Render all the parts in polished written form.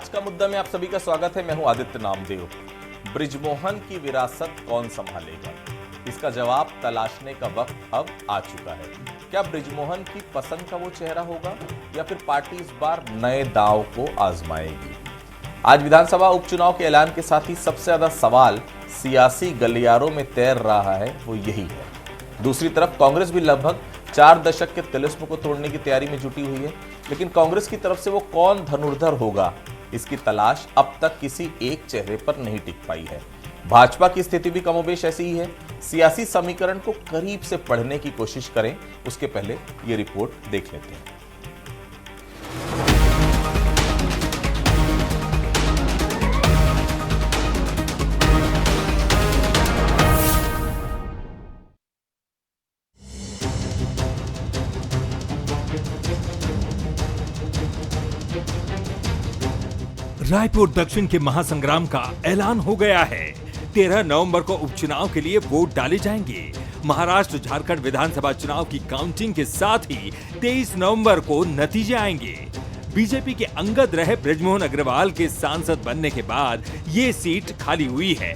आज का मुद्दा में आप सभी का स्वागत है। मैं हूं आदित्य नामदेव। बृजमोहन की विरासत कौन संभालेगा, इसका जवाब तलाशने का वक्त अब आ चुका है। क्या बृजमोहन की पसंद का वो चेहरा होगा या फिर पार्टी इस बार नए दांव को आजमाएगी? आज विधानसभा उपचुनाव के ऐलान के साथ ही सबसे ज्यादा सवाल सियासी गलियारों में तैर रहा है, वो यही है। दूसरी तरफ कांग्रेस भी लगभग 4 दशक के तिलिस्म को तोड़ने की तैयारी में जुटी हुई है, लेकिन कांग्रेस की तरफ से वो कौन धनुर्धर होगा, इसकी तलाश अब तक किसी एक चेहरे पर नहीं टिक पाई है। भाजपा की स्थिति भी कमोबेश ऐसी ही है। सियासी समीकरण को करीब से पढ़ने की कोशिश करें, उसके पहले ये रिपोर्ट देख लेते हैं। रायपुर दक्षिण के महासंग्राम का ऐलान हो गया है। 13 नवंबर को उपचुनाव के लिए वोट डाले जाएंगे। महाराष्ट्र झारखंड विधानसभा चुनाव की काउंटिंग के साथ ही 23 नवंबर को नतीजे आएंगे। बीजेपी के अंगद रहे बृजमोहन अग्रवाल के सांसद बनने के बाद ये सीट खाली हुई है।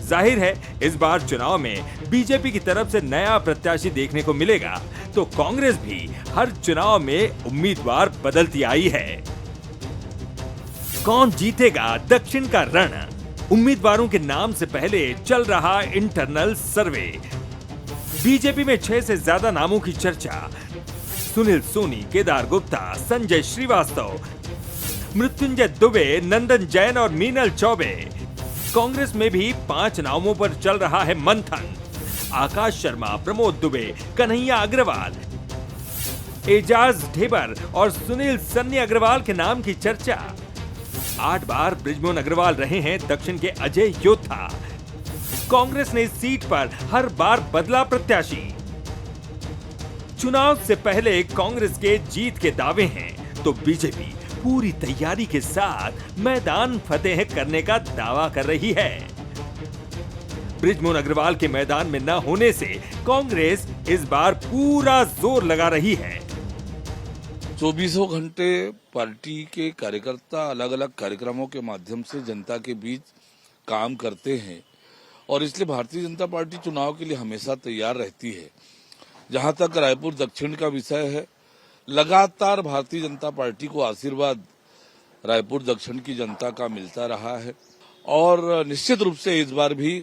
जाहिर है इस बार चुनाव में बीजेपी की तरफ से नया प्रत्याशी देखने को मिलेगा, तो कांग्रेस भी हर चुनाव में उम्मीदवार बदलती आई है। कौन जीतेगा दक्षिण का रण? उम्मीदवारों के नाम से पहले चल रहा इंटरनल सर्वे। बीजेपी में 6 से ज्यादा नामों की चर्चा। सुनील सोनी, केदार गुप्ता, संजय श्रीवास्तव, मृत्युंजय दुबे, नंदन जैन और मीनल चौबे। कांग्रेस में भी 5 नामों पर चल रहा है मंथन। आकाश शर्मा, प्रमोद दुबे, कन्हैया अग्रवाल, एजाज ढेबर और सुनील सन्नी अग्रवाल के नाम की चर्चा। 8 बार बृजमोहन अग्रवाल रहे हैं दक्षिण के अजय योद्धा। कांग्रेस ने इस सीट पर हर बार बदला प्रत्याशी। चुनाव से पहले कांग्रेस के जीत के दावे हैं, तो बीजेपी पूरी तैयारी के साथ मैदान फतेह करने का दावा कर रही है। बृजमोहन अग्रवाल के मैदान में न होने से कांग्रेस इस बार पूरा जोर लगा रही है। 24 घंटे पार्टी के कार्यकर्ता अलग अलग कार्यक्रमों के माध्यम से जनता के बीच काम करते हैं और इसलिए भारतीय जनता पार्टी चुनाव के लिए हमेशा तैयार रहती है। जहां तक रायपुर दक्षिण का विषय है, लगातार भारतीय जनता पार्टी को आशीर्वाद रायपुर दक्षिण की जनता का मिलता रहा है और निश्चित रूप से इस बार भी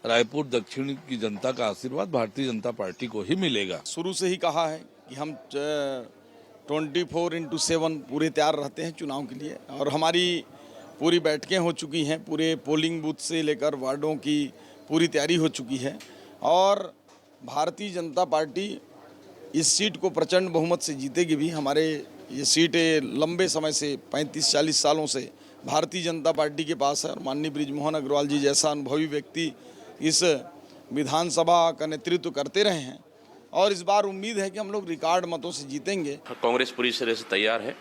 रायपुर दक्षिण की जनता का आशीर्वाद भारतीय जनता पार्टी को ही मिलेगा। शुरू से ही कहा है कि हम 24/7 पूरे तैयार रहते हैं चुनाव के लिए और हमारी पूरी बैठकें हो चुकी हैं। पूरे पोलिंग बूथ से लेकर वार्डों की पूरी तैयारी हो चुकी है और भारतीय जनता पार्टी इस सीट को प्रचंड बहुमत से जीतेगी भी। हमारे ये सीटें लंबे समय से 35-40 सालों से भारतीय जनता पार्टी के पास है और माननीय बृजमोहन अग्रवाल जी जैसा अनुभवी व्यक्ति इस विधानसभा का नेतृत्व करते रहे हैं और इस बार उम्मीद है कि हम लोग रिकॉर्ड मतों से जीतेंगे। कांग्रेस पूरी तरह से तैयार है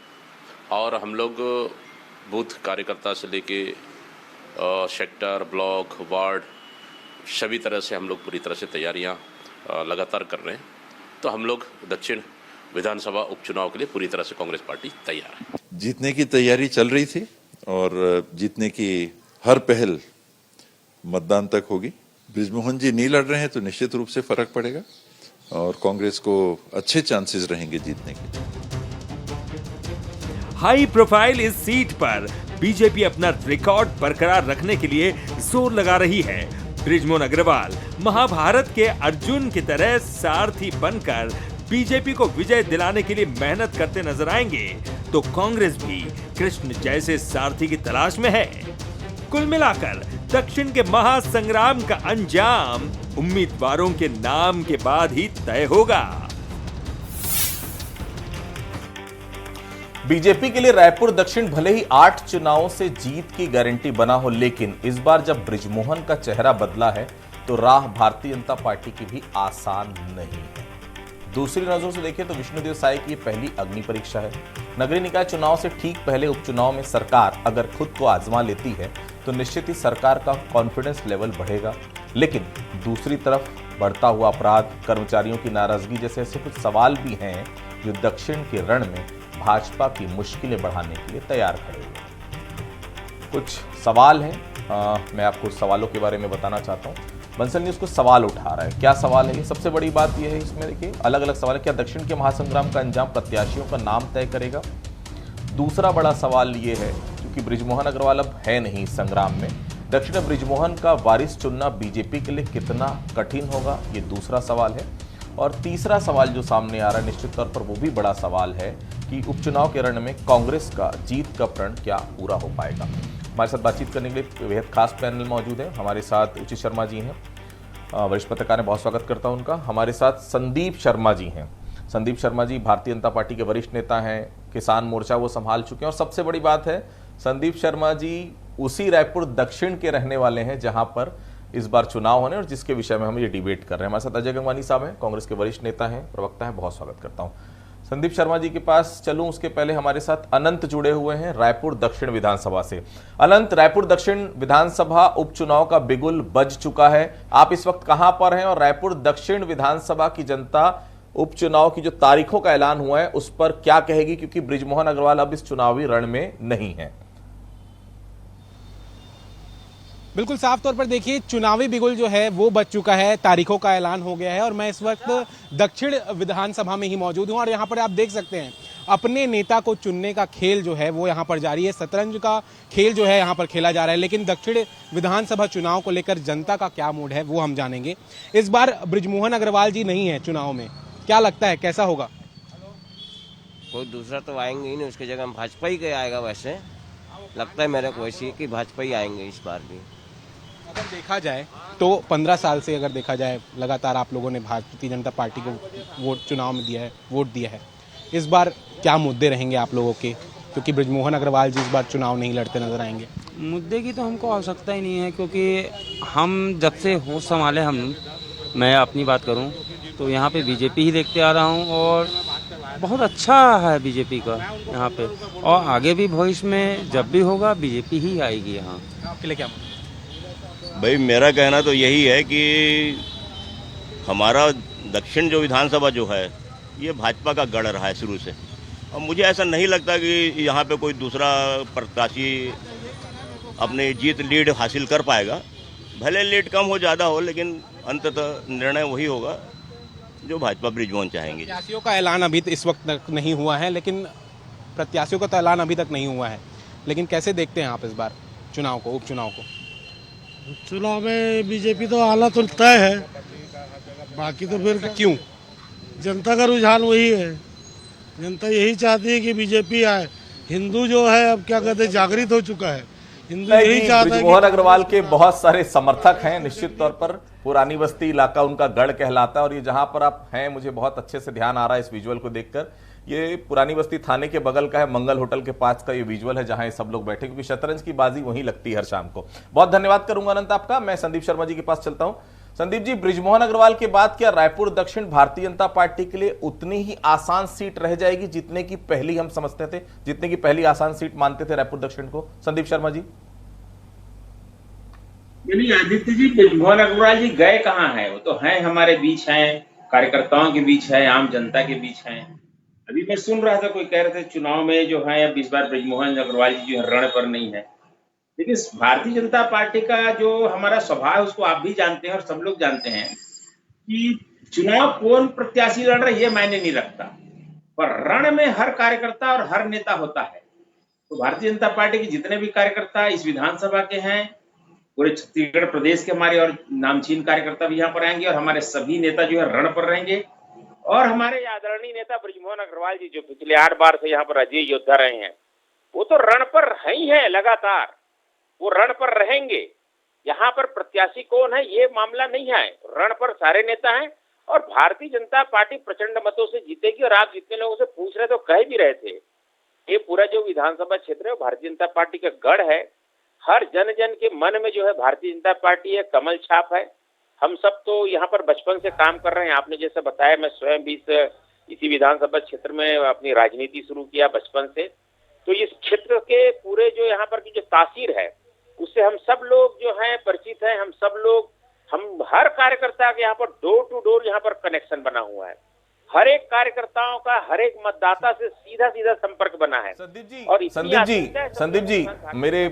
और हम लोग बूथ कार्यकर्ता से लेके सेक्टर, ब्लॉक, वार्ड सभी तरह से हम लोग पूरी तरह से तैयारियां लगातार कर रहे हैं। तो हम लोग दक्षिण विधानसभा उपचुनाव के लिए पूरी तरह से कांग्रेस पार्टी तैयार है। जीतने की तैयारी चल रही थी और जीतने की हर पहल मतदान तक होगी। बृजमोहन जी नहीं लड़ रहे हैं तो निश्चित रूप से फर्क पड़ेगा और कांग्रेस को अच्छे चांसेस रहेंगे जीतने के। हाई प्रोफाइल इस सीट पर बीजेपी अपना रिकॉर्ड बरकरार रखने के लिए जोर लगा रही है। बृजमोहन अग्रवाल महाभारत के अर्जुन की तरह सारथी बनकर बीजेपी को विजय दिलाने के लिए मेहनत करते नजर आएंगे, तो कांग्रेस भी कृष्ण जैसे सारथी की तलाश में है। कुल मिलाकर दक्षिण के महासंग्राम का अंजाम उम्मीदवारों के नाम के बाद ही तय होगा। बीजेपी के लिए रायपुर दक्षिण भले ही 8 चुनावों से जीत की गारंटी बना हो, लेकिन इस बार जब बृजमोहन का चेहरा बदला है तो राह भारतीय जनता पार्टी की भी आसान नहीं है। दूसरी नजरों से देखें तो विष्णुदेव साय की पहली अग्नि परीक्षा है। नगरीय निकाय चुनाव से ठीक पहले उपचुनाव में सरकार अगर खुद को आजमा लेती है तो निश्चित ही सरकार का कॉन्फिडेंस लेवल बढ़ेगा, लेकिन दूसरी तरफ बढ़ता हुआ अपराध, कर्मचारियों की नाराजगी जैसे ऐसे कुछ सवाल भी हैं जो दक्षिण के रण में भाजपा की मुश्किलें बढ़ाने के लिए तैयार खड़े हुए। कुछ सवाल हैं, मैं आपको सवालों के बारे में बताना चाहता हूँ। बंसल न्यूज़ कुछ सवाल उठा रहा है। क्या सवाल है ये? सबसे बड़ी बात यह है इसमें, देखिए अलग अलग सवाल है। क्या दक्षिण के महासंग्राम का अंजाम प्रत्याशियों का नाम तय करेगा? दूसरा बड़ा सवाल ये है, क्योंकि बृजमोहन अग्रवाल अब है नहीं संग्राम में, दक्षिण में बृजमोहन का वारिस चुनना बीजेपी के लिए कितना कठिन होगा? ये दूसरा सवाल है। और तीसरा सवाल जो सामने आ रहा है, निश्चित तौर पर वो भी बड़ा सवाल है कि उपचुनाव के रण में कांग्रेस का जीत का प्रण क्या पूरा हो पाएगा? हमारे साथ बातचीत करने के लिए बेहद खास पैनल मौजूद है। हमारे साथ उचित शर्मा जी हैं, वरिष्ठ पत्रकार हैं, बहुत स्वागत करता हूं उनका। हमारे साथ संदीप शर्मा जी हैं। संदीप शर्मा जी भारतीय जनता पार्टी के वरिष्ठ नेता हैं, किसान मोर्चा वो संभाल चुके हैं, और सबसे बड़ी बात है संदीप शर्मा जी उसी रायपुर दक्षिण के रहने वाले हैं जहां पर इस बार चुनाव होने और जिसके विषय में हम ये डिबेट कर रहे हैं। हमारे साथ अजय गंगवानी साहब हैं, कांग्रेस के वरिष्ठ नेता हैं, प्रवक्ता हैं, बहुत स्वागत करता हूं। संदीप शर्मा जी के पास चलूं उसके पहले हमारे साथ अनंत जुड़े हुए हैं रायपुर दक्षिण विधानसभा से। अनंत, रायपुर दक्षिण विधानसभा उपचुनाव का बिगुल बज चुका है, आप इस वक्त कहां पर हैं और रायपुर दक्षिण विधानसभा की जनता उपचुनाव की जो तारीखों का ऐलान हुआ है उस पर क्या कहेगी, क्योंकि बृजमोहन अग्रवाल अब इस चुनावी रण में नहीं है? बिल्कुल साफ तौर पर देखिए, चुनावी बिगुल जो है वो बच चुका है, तारीखों का ऐलान हो गया है और मैं इस वक्त दक्षिण विधानसभा में ही मौजूद हूं और यहां पर आप देख सकते हैं अपने नेता को चुनने का खेल जो है वो यहां पर जारी है। शतरंज का खेल जो है यहां पर खेला जा रहा है, लेकिन दक्षिण विधानसभा चुनाव को लेकर जनता का क्या मूड है वो हम जानेंगे। इस बार बृजमोहन अग्रवाल जी नहीं है चुनाव में, क्या लगता है कैसा होगा? कोई दूसरा तो आएंगे ही नहीं, उसकी जगह भाजपा ही के आएगा। वैसे लगता है मेरे को ऐसी कि भाजपा ही आएंगे इस बार भी। अगर देखा जाए तो 15 साल से अगर देखा जाए लगातार आप लोगों ने भारतीय जनता पार्टी को चुनाव में वोट दिया है। इस बार क्या मुद्दे रहेंगे आप लोगों के, क्योंकि बृजमोहन अग्रवाल जी इस बार चुनाव नहीं लड़ते नजर आएंगे? मुद्दे की तो हमको आवश्यकता ही नहीं है, क्योंकि हम जब से होश संभाले मैं अपनी बात करूं तो यहाँ पे बीजेपी ही देखते आ रहा हूँ और बहुत अच्छा है बीजेपी का यहाँ पे, और आगे भी भविष्य में जब भी होगा बीजेपी ही आएगी यहाँ। आपके लिए क्या? भाई मेरा कहना तो यही है कि हमारा दक्षिण जो विधानसभा जो है ये भाजपा का गढ़ रहा है शुरू से, और मुझे ऐसा नहीं लगता कि यहाँ पे कोई दूसरा प्रत्याशी अपनी जीत लीड हासिल कर पाएगा। भले लीड कम हो ज़्यादा हो, लेकिन अंततः निर्णय वही होगा जो भाजपा बृजमोहन चाहेंगे। प्रत्याशियों का ऐलान अभी इस वक्त तक नहीं हुआ है, लेकिन प्रत्याशियों का तो ऐलान अभी तक नहीं हुआ है, लेकिन कैसे देखते हैं आप इस बार चुनाव को, उपचुनाव को? चुनाव में बीजेपी तो आना तो तय है, बाकी तो फिर क्यों? जनता का रुझान वही है, जनता यही चाहती है कि बीजेपी आए। हिंदू जो है अब क्या कहते हैं जागृत हो चुका है, हिंदू यही चाहता है। बृजमोहन अग्रवाल के बहुत सारे समर्थक हैं, निश्चित तौर पर पुरानी बस्ती इलाका उनका गढ़ कहलाता है, और ये जहां पर आप हैं मुझे बहुत अच्छे से ध्यान आ रहा है इस विजुअल को देखकर। ये पुरानी बस्ती थाने के बगल का है, मंगल होटल के पास का ये विजुअल है जहां ये सब लोग बैठे, क्योंकि शतरंज की बाजी वहीं लगती है हर शाम को। बहुत धन्यवाद करूंगा अनंत आपका। मैं संदीप शर्मा जी के पास चलता हूं। संदीप जी, बृजमोहन अग्रवाल के बाद क्या रायपुर दक्षिण भारतीय जनता पार्टी के लिए उतनी ही आसान सीट रह जाएगी जितने की पहली हम समझते थे, जितने की पहली आसान सीट मानते थे रायपुर दक्षिण को? संदीप शर्मा जी। आदित्य जी, बृजमोहन अग्रवाल जी गए कहाँ हैं? वो तो हैं, हमारे बीच हैं, कार्यकर्ताओं के बीच है, आम जनता के बीच हैं। अभी मैं सुन रहा था कोई कह रहे थे चुनाव में जो है अब इस बार बृजमोहन अग्रवाल जी जो है रण पर नहीं है, लेकिन भारतीय जनता पार्टी का जो हमारा स्वभाव है उसको आप भी जानते हैं और सब लोग जानते हैं कि चुनाव कौन प्रत्याशी लड़ रहा है ये मायने नहीं रखता, पर रण में हर कार्यकर्ता और हर नेता होता है। तो भारतीय जनता पार्टी के जितने भी कार्यकर्ता इस विधानसभा के हैं, पूरे छत्तीसगढ़ प्रदेश के हमारे और नामचीन कार्यकर्ता भी यहाँ पर आएंगे और हमारे सभी नेता जो है रण पर रहेंगे। और हमारे आदरणीय नेता बृजमोहन अग्रवाल जी जो पिछले 8 बार से यहाँ पर अजय योद्धा रहे हैं, वो तो रण पर है ही है, लगातार वो रण पर रहेंगे। यहाँ पर प्रत्याशी कौन है ये मामला नहीं है, रण पर सारे नेता हैं और भारतीय जनता पार्टी प्रचंड मतों से जीतेगी। और आप जितने लोगों से पूछ रहे तो कह भी रहे थे, ये पूरा जो विधानसभा क्षेत्र है भारतीय जनता पार्टी का गढ़ है। हर जन जन के मन में जो है भारतीय जनता पार्टी है, कमल छाप है। हम सब तो यहाँ पर बचपन से काम कर रहे हैं, आपने जैसे बताया, मैं स्वयं भी इसी विधानसभा क्षेत्र में अपनी राजनीति शुरू किया बचपन से। तो इस क्षेत्र के पूरे जो यहाँ पर की जो तासीर है उससे हम सब लोग जो हैं परिचित हैं। हम सब लोग, हम हर कार्यकर्ता के यहाँ पर डोर टू डोर यहाँ पर कनेक्शन बना हुआ है। हर एक कार्यकर्ताओं का हर एक मतदाता से सीधा सीधा संपर्क बना है। और संदीप जी मेरे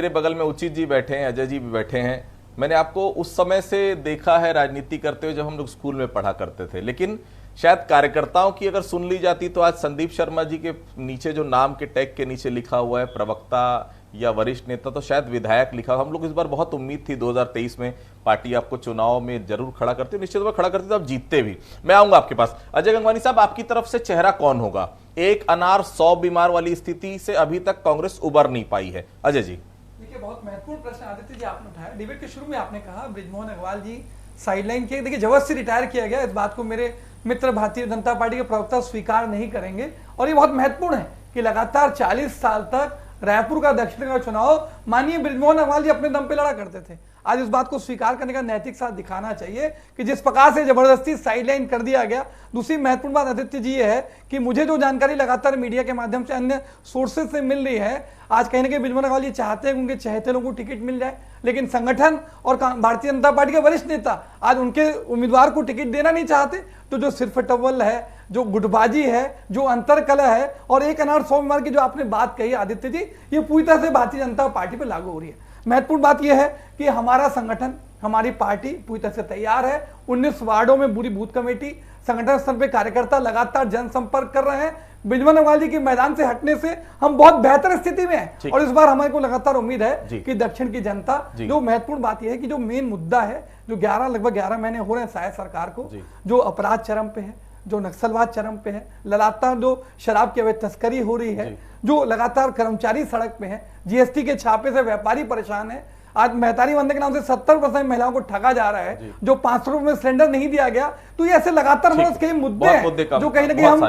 बगल में उचित जी बैठे हैं, अजय जी भी बैठे हैं। मैंने आपको उस समय से देखा है राजनीति करते हुए जब हम लोग स्कूल में पढ़ा करते थे, लेकिन शायद कार्यकर्ताओं की अगर सुन ली जाती तो आज संदीप शर्मा जी के नीचे जो नाम के टैग के नीचे लिखा हुआ है प्रवक्ता या वरिष्ठ नेता, तो शायद विधायक लिखा। हम लोग इस बार बहुत उम्मीद थी 2023 में पार्टी आपको चुनाव में जरूर खड़ा करती, निश्चित रूप से खड़ा करती तो आप जीतते भी। मैं आऊंगा आपके पास। अजय गंगवानी साहब, आपकी तरफ से चेहरा कौन होगा? एक अनार 100 बीमार वाली स्थिति से अभी तक कांग्रेस उबर नहीं पाई है। अजय जी, देखिए बहुत महत्वपूर्ण प्रश्न आदित्य जी आपने उठाया। डिबेट के शुरू में आपने कहा बृजमोहन अग्रवाल जी साइडलाइन किए। देखिए जबरदस्ती रिटायर किया गया, इस बात को मेरे मित्र भारतीय जनता पार्टी के प्रवक्ता स्वीकार नहीं करेंगे। और ये बहुत महत्वपूर्ण है कि लगातार 40 साल तक रायपुर का दक्षिण का चुनाव माननीय बृजमोहन अग्रवाल जी अपने दम पे लड़ा करते थे। आज इस बात को स्वीकार करने का नैतिक साथ दिखाना चाहिए कि जिस प्रकार से जबरदस्ती साइडलाइन कर दिया गया। दूसरी महत्वपूर्ण बात आदित्य जी ये है कि मुझे जो जानकारी लगातार मीडिया के माध्यम से अन्य सोर्सेज से मिल रही है, आज कहीं ना कहीं बृजमोहन अग्रवाल जी चाहते हैं उनके चहेते लोगों को टिकट मिल जाए, लेकिन संगठन और भारतीय जनता पार्टी के वरिष्ठ नेता आज उनके उम्मीदवार को टिकट देना नहीं चाहते। तो जो सिरफटव्वल है, जो गुटबाजी है, जो अंतरकलह है और एक अनार 100 बीमार की जो आपने बात कही आदित्य जी, ये पूरी तरह से भारतीय जनता पार्टी पर लागू हो रही है। महत्वपूर्ण बात यह है कि हमारा संगठन, हमारी पार्टी पूरी तरह से तैयार है। 19 वार्डों में पूरी बूथ कमेटी, संगठन स्तर पे कार्यकर्ता लगातार जनसंपर्क कर रहे हैं। बृजमोहन अग्रवाल जी के मैदान से हटने से हम बहुत बेहतर स्थिति में हैं और इस बार हमारे को लगातार उम्मीद है कि दक्षिण की जनता, जो महत्वपूर्ण बात यह है कि जो मेन मुद्दा है, जो लगभग 11 महीने हो रहे हैं शायद सरकार को, जो अपराध चरम पे है, जो नक्सलवाद चरम पे है, लगातार जो शराब की अवैध तस्करी हो रही है, जो लगातार कर्मचारी सड़क पे है, जीएसटी के छापे से व्यापारी परेशान है। आज मेहतारी बंधे के नाम से 70% महिलाओं को ठगा जा रहा है, जो 500 रुपए में सिलेंडर नहीं दिया गया। तो ये ऐसे लगातार कई मुद्दे हैं जो कहीं ना कहीं हम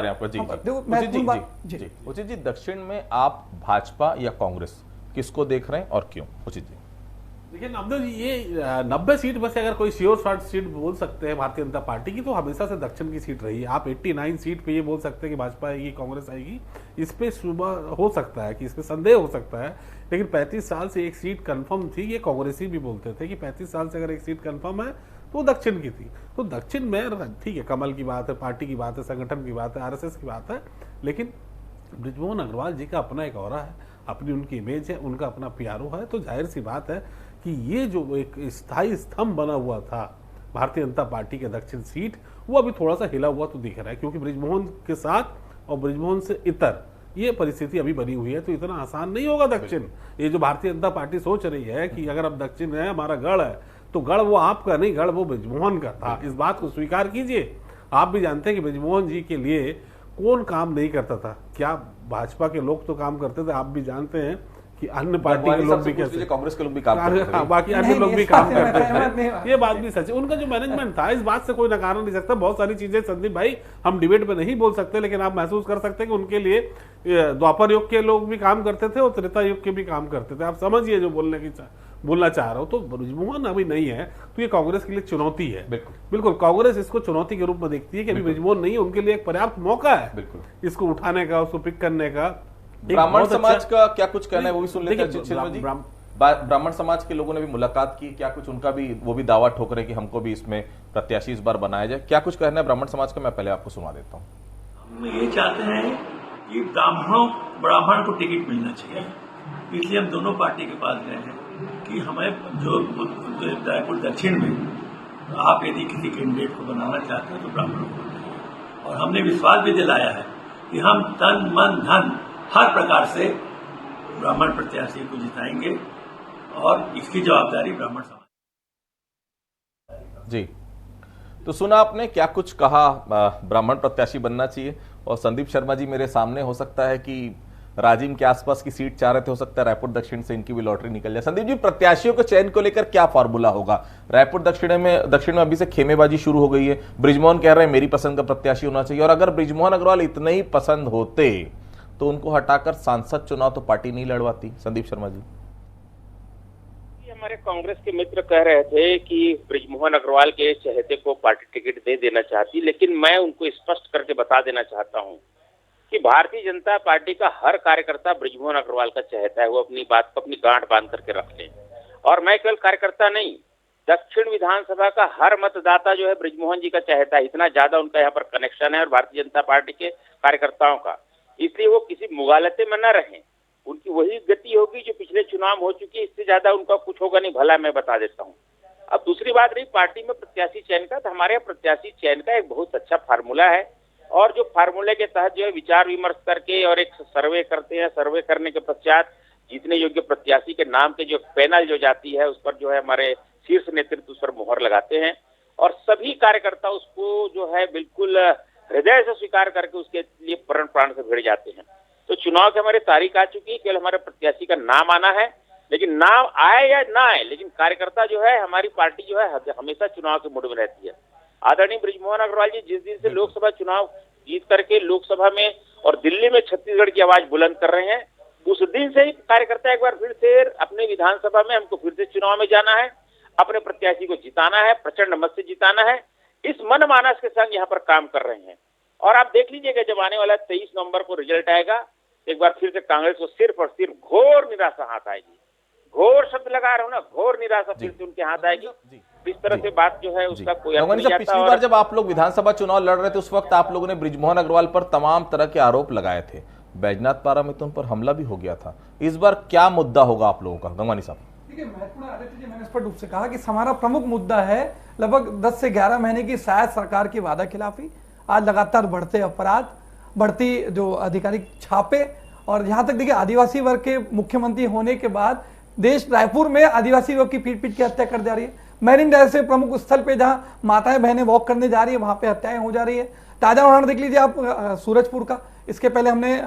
उचित जी, दक्षिण में आप भाजपा या कांग्रेस किसको देख रहे हैं और क्यों? उचित जी, देखिए नब्बे, ये 90 सीट में से अगर कोई श्योर शॉर्ट सीट बोल सकते हैं भारतीय जनता पार्टी की, तो हमेशा से दक्षिण की सीट रही है। आप 89 सीट पे ये बोल सकते हैं कि भाजपा आएगी, कांग्रेस आएगी, इस पे सुबह हो सकता है कि इस पे संदेह हो सकता है, लेकिन 35 साल से एक सीट कंफर्म थी। ये कांग्रेसी भी बोलते थे कि 35 साल से अगर एक सीट कंफर्म है तो दक्षिण की थी। तो दक्षिण में ठीक है, कमल की बात है, पार्टी की बात है, संगठन की बात है, आरएसएस की बात है, लेकिन बृजमोहन अग्रवाल जी का अपना एक ऑरा है, अपनी उनकी इमेज है, उनका अपना पीआरओ है। तो जाहिर सी बात है कि ये जो एक स्थायी स्तंभ बना हुआ था भारतीय जनता पार्टी के दक्षिण सीट, वो अभी थोड़ा सा हिला हुआ तो दिख रहा है, क्योंकि बृजमोहन के साथ और बृजमोहन से इतर ये परिस्थिति अभी बनी हुई है। तो इतना आसान नहीं होगा दक्षिण। ये जो भारतीय जनता पार्टी सोच रही है कि अगर अब दक्षिण है, हमारा गढ़ है, तो गढ़ वो आपका नहीं, गढ़ वो बृजमोहन का था। इस बात को स्वीकार कीजिए। आप भी जानते हैं कि बृजमोहन जी के लिए कौन काम नहीं करता था। क्या भाजपा के लोग तो काम करते थे, आप भी जानते हैं कि अन्य पार्टी के लोग भी, कैसे कांग्रेस के लोग भी काम करते थे, बाकी अन्य लोग भी काम करते थे। ये बात भी सच है, उनका जो मैनेजमेंट था, इस बात से कोई नकारा नहीं सकता। बहुत सारी चीजें संदीप भाई हम डिबेट पे नहीं बोल सकते, लेकिन आप महसूस कर सकते हैं कि उनके लिए द्वापर युग के लोग भी काम करते थे और त्रेता युग के भी काम करते थे। आप समझिए जो बोलना चाह रहा हूं। तो बृजमोहन अभी नहीं है तो ये कांग्रेस के लिए चुनौती है। बिल्कुल कांग्रेस इसको चुनौती के रूप में देखती है कि अभी बृजमोहन नहीं है, उनके लिए एक पर्याप्त मौका है इसको उठाने का, उसको पिक करने का। ब्राह्मण समाज का क्या कुछ कहना है वो भी सुन लेते हैं। ब्राह्मण समाज के लोगों ने भी मुलाकात की, क्या कुछ उनका भी, वो भी दावा ठोक रहे कि हमको भी इसमें प्रत्याशी इस बार बनाया जाए। क्या कुछ कहना है ब्राह्मण समाज का, मैं पहले आपको सुना देता हूँ। हम ये चाहते हैं कि ब्राह्मण को टिकट मिलना चाहिए, इसलिए हम दोनों पार्टी के पास गए हैं कि हमें जो रायपुर दक्षिण में आप यदि किसी कैंडिडेट को बनाना चाहते हैं तो ब्राह्मणों को, और हमने विश्वास भी दिलाया है कि हम तन मन धन हर प्रकार से ब्राह्मण प्रत्याशी को जिताएंगे और इसकी जवाबदारी ब्राह्मण समाज। जी, तो सुना आपने क्या कुछ कहा, ब्राह्मण प्रत्याशी बनना चाहिए। और संदीप शर्मा जी मेरे सामने, हो सकता है कि राजिम के आसपास की सीट चाह रहे थे, हो सकता है रायपुर दक्षिण से इनकी भी लॉटरी निकल जाए। संदीप जी, प्रत्याशियों के चयन को लेकर क्या फॉर्मूला होगा? रायपुर दक्षिण में अभी से खेमेबाजी शुरू हो गई है। बृजमोहन कह रहे हैं मेरी पसंद का प्रत्याशी होना चाहिए, और अगर बृजमोहन अग्रवाल इतने ही पसंद होते तो उनको हटाकर सांसद चुनाव तो पार्टी नहीं लड़वाती। संदीप शर्मा जी, हमारे कांग्रेस के मित्र कह रहे थे कि बृजमोहन अग्रवाल के चहेते को पार्टी टिकट दे देना चाहती, लेकिन मैं उनको स्पष्ट करके बता देना चाहता हूं कि भारतीय जनता पार्टी का हर कार्यकर्ता बृजमोहन अग्रवाल का चहेता है। वो अपनी बात को अपनी गांठ बांध करके रख ले। और मैं केवल कार्यकर्ता नहीं, दक्षिण विधानसभा का हर मतदाता जो है बृजमोहन जी का चाहता है, इतना ज्यादा उनका यहाँ पर कनेक्शन है और भारतीय जनता पार्टी के कार्यकर्ताओं का, इसलिए वो किसी मुगालते में न रहें। उनकी वही गति होगी जो पिछले चुनाव हो चुकी है, इससे ज्यादा उनका कुछ होगा नहीं, भला मैं बता देता हूँ। अब दूसरी बात रही पार्टी में प्रत्याशी चयन का, तो हमारे यहाँ प्रत्याशी चयन का एक बहुत अच्छा फार्मूला है और जो फार्मूले के तहत जो है विचार विमर्श करके और एक सर्वे करते हैं, सर्वे करने के पश्चात जीतने योग्य प्रत्याशी के नाम के जो पैनल जो जाती है उस पर जो है हमारे शीर्ष नेतृत्व उस पर मुहर लगाते हैं और सभी कार्यकर्ता उसको जो है बिल्कुल हृदय से स्वीकार करके उसके लिए प्राण प्राण से भिड़ जाते हैं। तो चुनाव की हमारी तारीख आ चुकी है, केवल हमारे प्रत्याशी का नाम आना है, लेकिन नाम आए या ना आए, लेकिन कार्यकर्ता जो है हमारी पार्टी जो है हमेशा चुनाव के मूड में रहती है। आदरणीय बृजमोहन अग्रवाल जी जिस दिन से लोकसभा चुनाव जीत करके लोकसभा में और दिल्ली में छत्तीसगढ़ की आवाज बुलंद कर रहे हैं, उस दिन से ही कार्यकर्ता एक बार फिर से अपने विधानसभा में हमको फिर से चुनाव में जाना है, अपने प्रत्याशी को जिताना है, प्रचंड मत से जिताना है, इस मन मानस के संग यहाँ पर काम कर रहे हैं। और आप देख लीजिएगा जब आने वाला 23 नवंबर को रिजल्ट आएगा, एक बार फिर से कांग्रेस को सिर्फ और सिर्फ घोर निराशा हाथ आएगी। घोर शब्द लगा रहा हूँ ना, घोर निराशा फिर से उनके हाथ आएगी। इस तरह से बात जो है उसका कोई अर्थ नहीं जाता। पिछली बार जब आप लोग विधानसभा चुनाव लड़ रहे थे उस वक्त आप लोगों ने बृजमोहन अग्रवाल पर तमाम तरह के आरोप लगाए थे, बैजनाथ पारा में तो उन पर हमला भी हो गया था। इस बार क्या मुद्दा होगा आप लोगों का, गंगवानी साहब? देखिए महत्वपूर्ण आदित्य जी, मैंने स्पष्ट रूप से कहा कि हमारा प्रमुख मुद्दा है लगभग 10 से 11 महीने की शायद सरकार की वादा खिलाफी, आज लगातार बढ़ते अपराध, बढ़ती जो आधिकारिक छापे, और यहाँ तक देखिए आदिवासी वर्ग के मुख्यमंत्री होने के बाद देश रायपुर में आदिवासी वर्ग की पीट पीट के हत्या कर जा रही है। मैरिन ड्राइव से प्रमुख स्थल पे जहाँ माताएं बहनें वॉक करने जा रही है वहां पे हत्याएं हो जा रही है। ताजा उदाहरण देख लीजिए आप सूरजपुर का, इसके पहले हमने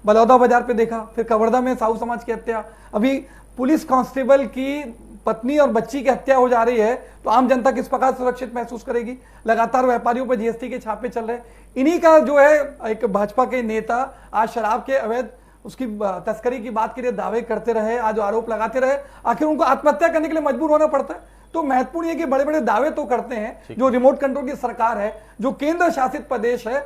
बलौदा बाजार पे देखा, फिर कवर्धा में साहू समाज की हत्या, अभी पुलिस कांस्टेबल की पत्नी और बच्ची की हत्या हो जा रही है। तो आम जनता किस प्रकार सुरक्षित महसूस करेगी? लगातार व्यापारियों पर जीएसटी के छापे चल रहे हैं। इन्हीं का जो है एक भाजपा के नेता आज शराब के अवैध उसकी तस्करी की बात के लिए दावे करते रहे, आज आरोप लगाते रहे, आखिर उनको आत्महत्या करने के लिए मजबूर होना पड़ता है। तो महत्वपूर्ण है कि बड़े बड़े दावे तो करते हैं, जो रिमोट कंट्रोल की सरकार है, जो केंद्र शासित प्रदेश है,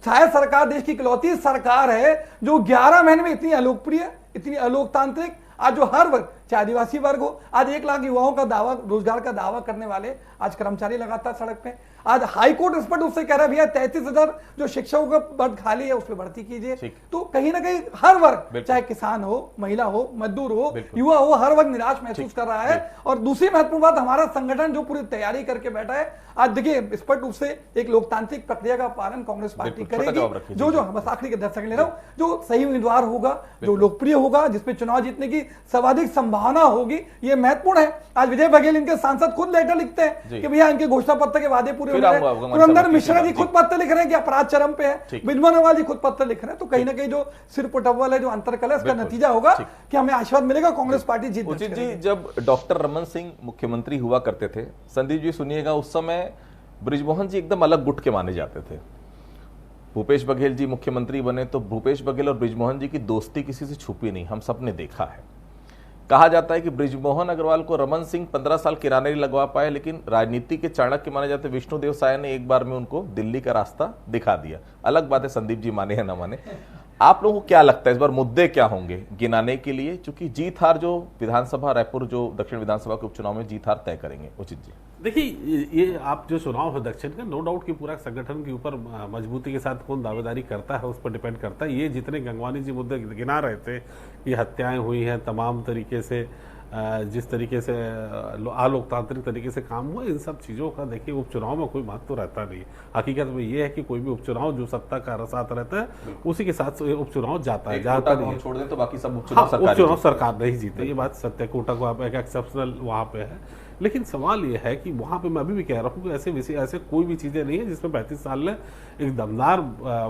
शायद सरकार देश की इकलौती सरकार है जो 11 महीने में इतनी अलोकप्रिय, इतनी अलोकतांत्रिक, आज जो हर वर्ग चाहे आदिवासी वर्ग हो, आज 1 लाख युवाओं का दावा, रोजगार का दावा करने वाले आज कर्मचारी लगातार सड़क पे। आज हाईकोर्ट स्पष्ट रूप से कह रहा है भैया 33,000 जो शिक्षकों का पद खाली है उस पर भर्ती कीजिए। तो कहीं ना कहीं हर वर्ग, चाहे किसान हो, महिला हो, मजदूर हो, युवा हो, हर वर्ग निराश महसूस कर रहा है। और दूसरी महत्वपूर्ण बात, हमारा संगठन जो पूरी तैयारी करके बैठा है, आज देखिए स्पष्ट रूप से एक लोकतांत्रिक प्रक्रिया का पालन कांग्रेस पार्टी करेगी। जो बस आखिरी के 10 सेकंड ले रहा हूं, जो सही उम्मीदवार होगा, जो लोकप्रिय होगा, जिसपे चुनाव जीतने की सर्वाधिक संभावना होगी, ये महत्वपूर्ण है। आज विजय बघेल इनके सांसद खुद लेटर लिखते हैं कि भैया इनके घोषणा पत्र के वादे पूरे हो रहे हैं। पुरंदर मिश्रा जी खुद पत्र लिख रहे हैं कि अपराध चरम पे है। बृजमोहन अग्रवाल जी खुद पत्र लिख रहे हैं। तो कहीं ना कहीं जो सिर पुटअव्वल है, जो अंतरकलह, इसका नतीजा होगा कि हमें आशीर्वाद मिलेगा, कांग्रेस पार्टी जीत जी। जब डॉक्टर रमन सिंह मुख्यमंत्री हुआ करते थे, संदीप जी सुनिएगा, उस समय बृजमोहन जी एकदम अलग गुट के माने जाते थे। भूपेश बघेल जी मुख्यमंत्री बने तो भूपेश बघेल और बृजमोहन जी की दोस्ती किसी से छुपी नहीं, हम सब ने देखा है। कहा जाता है कि बृजमोहन अग्रवाल को रमन सिंह 15 साल किराने नहीं लगवा पाए, लेकिन राजनीति के चाणक्य माने जाते विष्णुदेव साय ने एक बार में उनको दिल्ली का रास्ता दिखा दिया। अलग बात है संदीप जी माने या ना माने। आप लोगों को क्या लगता है इस बार मुद्दे क्या होंगे गिनाने के लिए, क्योंकि जीत हार जो विधानसभा रायपुर जो दक्षिण विधानसभा के उपचुनाव में जीत हार तय करेंगे? उचित जी देखिए, ये आप जो चुनाव है दक्षिण का, नो डाउट कि पूरा संगठन के ऊपर मजबूती के साथ कौन दावेदारी करता है उस पर डिपेंड करता है। ये जितने गंगवानी जी मुद्दे गिना रहे थे कि हत्याएं हुई हैं, तमाम तरीके से जिस तरीके से अलोकतांत्रिक तरीके से काम हुआ, इन सब चीज़ों का देखिए उपचुनाव में कोई महत्व तो रहता नहीं। हकीकत में ये है कि कोई भी उपचुनाव जो सत्ता का साथ रहता है उसी के साथ उपचुनाव जाता है, जाता नहीं छोड़ दें तो बाकी सब उपचुनाव सरकार नहीं जीते। ये बात सत्य, कोटा को आप एक एक्सेप्शनल वहाँ पे है। लेकिन सवाल ये है कि वहाँ पे मैं अभी भी कह रहा हूँ कि ऐसे कोई भी चीज़ें नहीं है जिसमें 35 साल में एक दमदार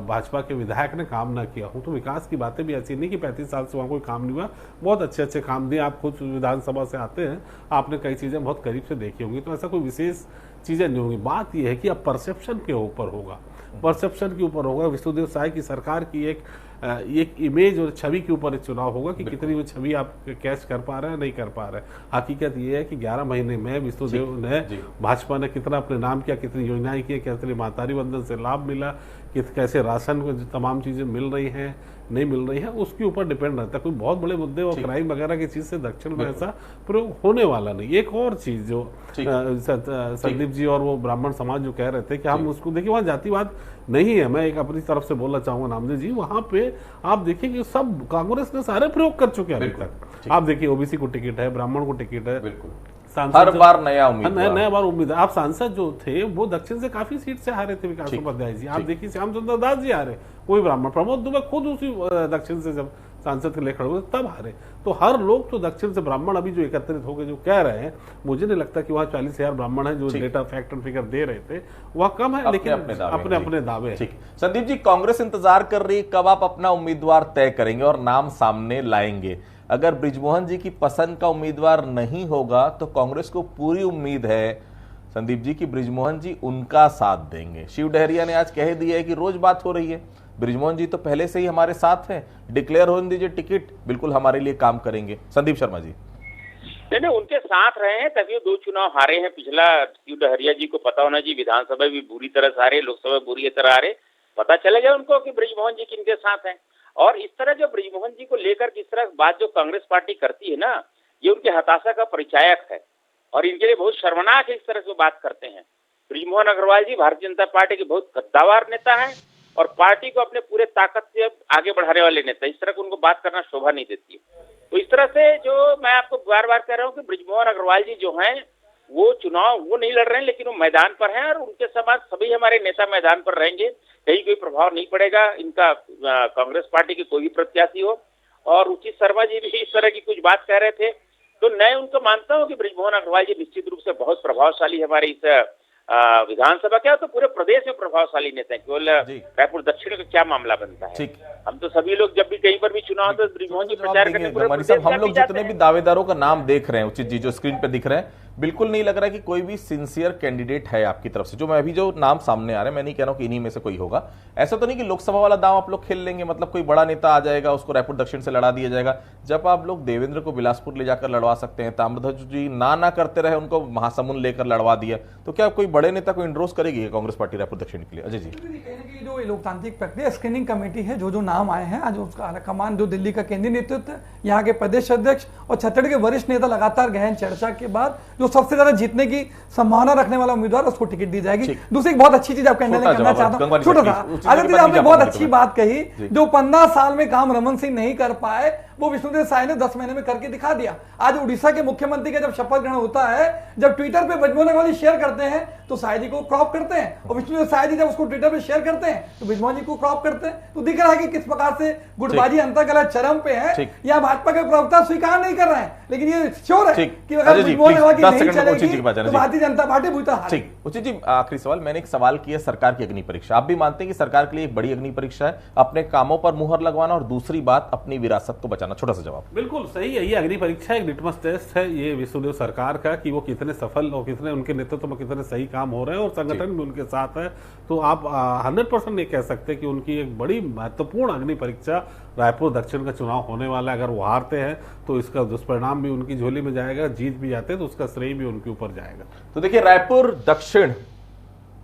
भाजपा के विधायक ने काम ना किया हो। तो विकास की बातें भी ऐसी नहीं कि 35 साल से वहाँ कोई काम नहीं हुआ, बहुत अच्छे अच्छे काम दिए। आप खुद विधानसभा से आते हैं, आपने कई चीज़ें बहुत करीब से देखी होंगी, तो ऐसा कोई विशेष चीज़ें नहीं होंगी। बात यह है कि अब परसेप्शन के ऊपर होगा, परसेप्शन के ऊपर होगा। विष्णुदेव साय की सरकार की एक इमेज और छवि के ऊपर एक चुनाव होगा कि कितनी वो छवि आप कैच कर पा रहे हैं, नहीं कर पा रहे हैं। हकीकत ये है कि 11 महीने में विष्णुदेव ने, भाजपा ने कितना अपने नाम किया, कितनी योजनाएं की, कितनी मातारी बंधन से लाभ मिला, कैसे राशन को तमाम चीज़ें मिल रही हैं, नहीं मिल रही है, उसके ऊपर डिपेंड रहता है। कोई बहुत बड़े मुद्दे और क्राइम वगैरह की चीज से दक्षिण में ऐसा प्रयोग होने वाला नहीं। एक और चीज जो संदीप जी और वो ब्राह्मण समाज जो कह रहे थे कि हम उसको देखिए, वहाँ जातिवाद नहीं है। मैं एक अपनी तरफ से बोलना चाहूंगा नामदेव जी, वहां पे आप देखिए कि सब कांग्रेस ने सारे प्रयोग कर चुके हैं अभी तक। आप देखिए ओबीसी को टिकट है, ब्राह्मण को टिकट है, बिल्कुल सांसद हर बार नया उम्मीदवार, नया बार उम्मीद। आप सांसद जो थे वो दक्षिण से काफी सीट से हारे थे, विकास उपाध्याय जी। आप देखिए श्याम सुंदर दास जी हारे, कोई ब्राह्मण। प्रमोद दुबे खुद उसी दक्षिण से जब सांसद के लिए खड़े हुए तब हारे। तो हर लोग तो दक्षिण से, ब्राह्मण अभी जो एकत्रित हो गए जो कह रहे हैं, मुझे नहीं लगता कि वहाँ 40,000 ब्राह्मण है जो डेटा फैक्ट एंड फिगर दे रहे थे, वह कम है, लेकिन अपने अपने दावे। ठीक, संदीप जी, कांग्रेस इंतजार कर रही है कब आप अपना उम्मीदवार तय करेंगे और नाम सामने लाएंगे। अगर बृजमोहन जी की पसंद का उम्मीदवार नहीं होगा तो कांग्रेस को पूरी उम्मीद है संदीप जी की बृजमोहन जी उनका साथ देंगे। शिव डहरिया ने आज कह दिया है कि रोज बात हो रही है, बृजमोहन जी तो पहले से ही हमारे साथ हैं, डिक्लेयर होने दीजिए टिकट, बिल्कुल हमारे लिए काम करेंगे। संदीप शर्मा जी नहीं, उनके साथ रहे हैं तभी 2 चुनाव हारे हैं। पिछला शिव डहरिया जी को पता होना जी, विधानसभा भी बुरी तरह से हारे, लोकसभा बुरी तरह हारे। पता चलेगा उनको कि बृजमोहन जी किनके साथ हैं। और इस तरह जो बृजमोहन जी को लेकर किस तरह बात जो कांग्रेस पार्टी करती है ना, ये उनके हताशा का परिचायक है और इनके लिए बहुत शर्मनाक है इस तरह से बात करते हैं। बृजमोहन अग्रवाल जी भारतीय जनता पार्टी के बहुत गद्दावर नेता हैं और पार्टी को अपने पूरे ताकत से आगे बढ़ाने वाले नेता। इस तरह की उनको बात करना शोभा नहीं देती है। तो इस तरह से जो मैं आपको बार बार कह रहा हूँ कि बृजमोहन अग्रवाल जी जो हैं वो चुनाव वो नहीं लड़ रहे हैं, लेकिन वो मैदान पर हैं और उनके समान सभी हमारे नेता मैदान पर रहेंगे। कहीं कोई प्रभाव नहीं पड़ेगा इनका, कांग्रेस पार्टी के कोई भी प्रत्याशी हो। और रुचि शर्मा जी भी इस तरह की कुछ बात कह रहे थे, तो मैं उनको मानता हूँ कि बृजमोहन अग्रवाल जी निश्चित रूप से बहुत प्रभावशाली हमारे इस विधानसभा क्या तो पूरे प्रदेश में प्रभावशाली नेता है। केवल रायपुर दक्षिण का क्या मामला बनता है। हम तो सभी लोग जब भी कहीं पर भी चुनाव तो बृजमोहन जी प्रचार करने हम लोग जितने भी दावेदारों का नाम देख रहे हैं, उचित जी जो स्क्रीन पे दिख रहे हैं, बिल्कुल नहीं लग रहा है कि कोई भी सिंसियर कैंडिडेट है आपकी तरफ से। जो मैं अभी जो नाम सामने आ रहे हैं, मैं नहीं कह रहा हूं कि इन्हीं में से कोई होगा। ऐसा तो नहीं कि लोकसभा वाला दांव आप लोग खेल लेंगे, मतलब कोई बड़ा नेता आ जाएगा उसको रायपुर दक्षिण से लड़ा दिया जाएगा। जब आप लोग देवेंद्र को बिलासपुर ले जाकर लड़वा सकते हैं, ताम्रध्वज जी ना करते रहे, उनको महासमुंद लेकर लड़वा दिया, तो क्या कोई बड़े नेता को इंड्रोस करेगी कांग्रेस पार्टी रायपुर दक्षिण के लिए? अजय जी, जो लोकतांत्रिक प्रक्रिया स्क्रीनिंग कमेटी है, जो नाम आए हैं आज उसका कमान, जो दिल्ली का केंद्रीय नेतृत्व, यहाँ के प्रदेश अध्यक्ष और छत्तीसगढ़ के वरिष्ठ नेता लगातार गहन चर्चा के बाद जो सबसे ज्यादा जीतने की संभावना रखने वाला उम्मीदवार उसको टिकट दी जाएगी। दूसरी बहुत अच्छी चीज आपका करना चाहता हूँ, छोटा सा, आदित्य आपने बहुत अच्छी बात कही, जो 15 साल में काम रमन सिंह नहीं कर पाए वो विष्णुदेव साय ने 10 महीने में करके दिखा दिया। आज उड़ीसा के मुख्यमंत्री का जब शपथ ग्रहण होता है, जब ट्विटर पे बृजमोहन अग्रवाल शेयर करते हैं तो साय जी को क्रॉप करते हैं, और विष्णुदेव साय जी जब उसको ट्विटर पे शेयर करते हैं तो बृजमोहन जी को क्रॉप करते हैं। तो दिख रहा है कि किस प्रकार से गुटबाजी अंतर्गत चरम पे है। या भाजपा के प्रवक्ता स्वीकार नहीं कर रहे हैं, लेकिन ये श्योर है कि अगर बृजमोहन अग्रवाल की नहीं चलेगी तो भारतीय जनता पार्टी बुरा हार। ठीक, उचित जी आखिरी सवाल, मैंने एक सवाल किया सरकार की अग्नि परीक्षा। आप भी मानते हैं कि सरकार के लिए एक बड़ी अग्नि परीक्षा है अपने कामों पर मुहर लगवाना, और दूसरी बात अपनी विरासत को बचाना? छोटा सा जवाब। बिल्कुल सही है, ये अग्नि परीक्षा एक लिटमस टेस्ट है ये विष्णुदेव सरकार का कि वो कितने सफल और कितने उनके नेतृत्व में कितने सही काम हो रहे हैं और संगठन भी उनके साथ है। तो आप 100% नहीं कह सकते कि उनकी एक बड़ी महत्वपूर्ण अग्नि परीक्षा रायपुर दक्षिण का चुनाव होने वाला है। अगर वो हारते हैं तो इसका दुष्परिणाम भी उनकी झोली में जाएगा, जीत भी जाते हैं तो उसका श्रेय भी उनके ऊपर जाएगा। तो देखिए, रायपुर दक्षिण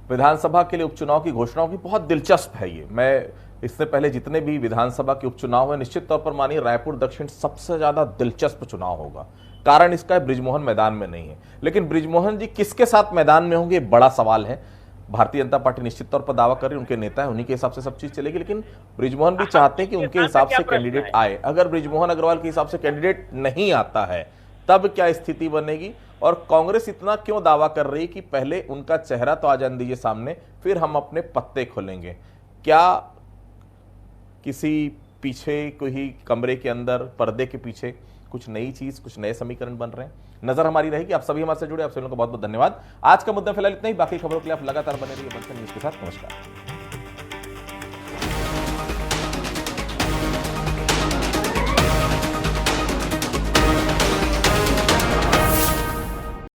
विधानसभा के लिए उपचुनाव की घोषणाओं की बहुत दिलचस्प है ये। मैं इससे पहले जितने भी विधानसभा के उपचुनाव है, निश्चित तौर पर मानिए रायपुर दक्षिण सबसे ज्यादा दिलचस्प चुनाव होगा। कारण इसका है बृजमोहन मैदान में नहीं है, लेकिन बृजमोहन जी किसके साथ मैदान में होंगे बड़ा सवाल है। भारतीय जनता पार्टी निश्चित तौर पर दावा कर रही है, उनके नेता है, उन्हीं के हिसाब से सब चीज चलेगी, लेकिन बृजमोहन भी चाहते हैं कि उनके हिसाब से कैंडिडेट आए। अगर बृजमोहन अग्रवाल के हिसाब से कैंडिडेट नहीं आता है तब क्या स्थिति बनेगी, और कांग्रेस इतना क्यों दावा कर रही कि पहले उनका चेहरा तो आ जाने दीजिए सामने, फिर हम अपने पत्ते खोलेंगे? क्या किसी पीछे कोई कमरे के अंदर पर्दे के पीछे कुछ नई चीज, कुछ नए समीकरण बन रहे हैं? नजर हमारी रहेगी। आप सभी हमारे से जुड़े, आप सभी लोगों को बहुत बहुत धन्यवाद। आज का मुद्दा फिलहाल इतना ही, बाकी खबरों के लिए आप लगातार बने रहिए बंसल न्यूज के साथ। नमस्कार।